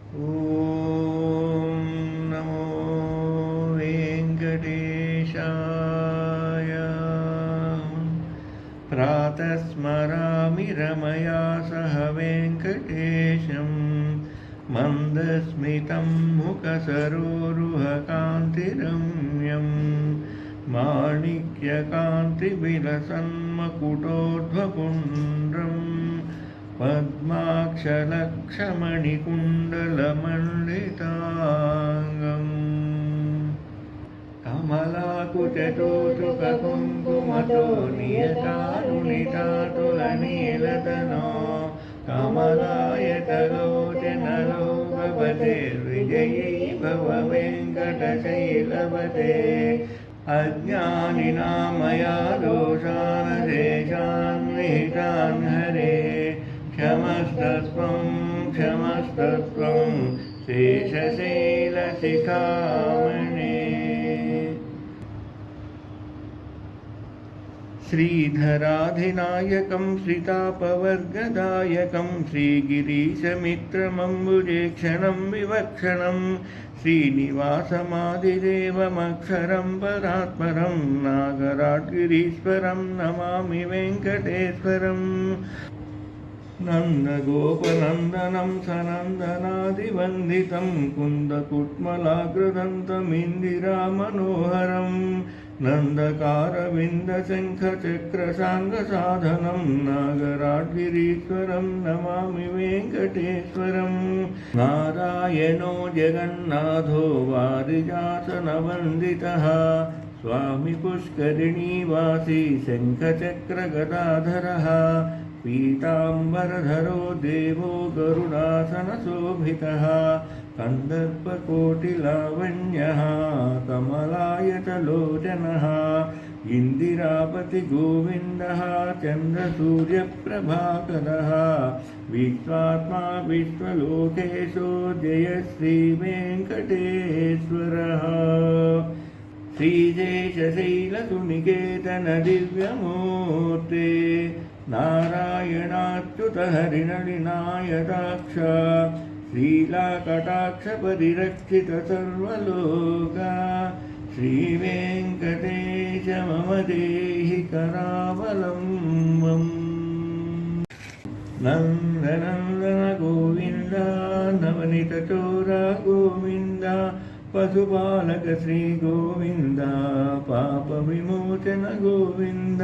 ॐ नमो वेङ्कटेशाय। प्रातः स्मरामि रमया सह वेङ्कटेशं, मन्दस्मितं मुखसरोरुहकान्तिरम्यं, माणिक्यकान्तिविलसन्मकुटोर्ध्वपुण्ड्रम्, पद्माक्षलक्षमणिकुण्डलमण्डिताङ्गम्, कमलाकुचतोषुककुङ्कुमतो नियतारुणितातुलनीलतनो, कमलायतलोचनलोकपतेर्विजयी भव वेङ्कटशैलपते। अज्ञानिनामया दोषानशेषान् विहितान् हरे, क्षमस्तस्त्वं क्षमस्तस्त्वं शेषशैलशिखामणे। श्रीधराधिनायकं श्रितापवर्गदायकं, श्रीगिरीशमित्रमम्बुजेक्षणं विवक्षणं, श्रीनिवासमादिदेवमक्षरं परात्परं, नागराट्गिरीश्वरं नमामि वेङ्कटेश्वरम्। नन्दगोपनन्दनं सनन्दनादिवन्दितं, कुन्दकुट्मलाग्रदन्तमिन्दिरामनोहरं, नन्दकारविन्दशङ्खचक्रसाङ्गसाधनं, नागराट्गिरीश्वरं नमामि वेङ्कटेश्वरम्। नारायणो जगन्नाथो वारिजासनवन्दितः, स्वामी पुष्करिणीवासी शङ्खचक्रगदाधरः, पीताम्बरधरो देवो गरुडासनशोभितः, कन्दर्पकोटिलावण्यः कमलायतलोचनः, इन्दिरापतिगोविन्दः चन्द्रसूर्यप्रभाकरः, विश्वात्मा विश्वलोकेशो जय श्रीवेङ्कटेश्वरः। श्रीशेषशैलसुनिकेतन दिव्यमूर्ते, नारायणाच्युत हरिनलिनायताक्ष, श्रीलाकटाक्षपरिरक्षित सर्वलोका, श्रीवेङ्कटेश मम देहि करावलम्बम्। नन्दनन्दन गोविन्द नवनीतचोर गोविन्द, पशुपालक श्री गोविन्द, पापविमोचन गोविन्द,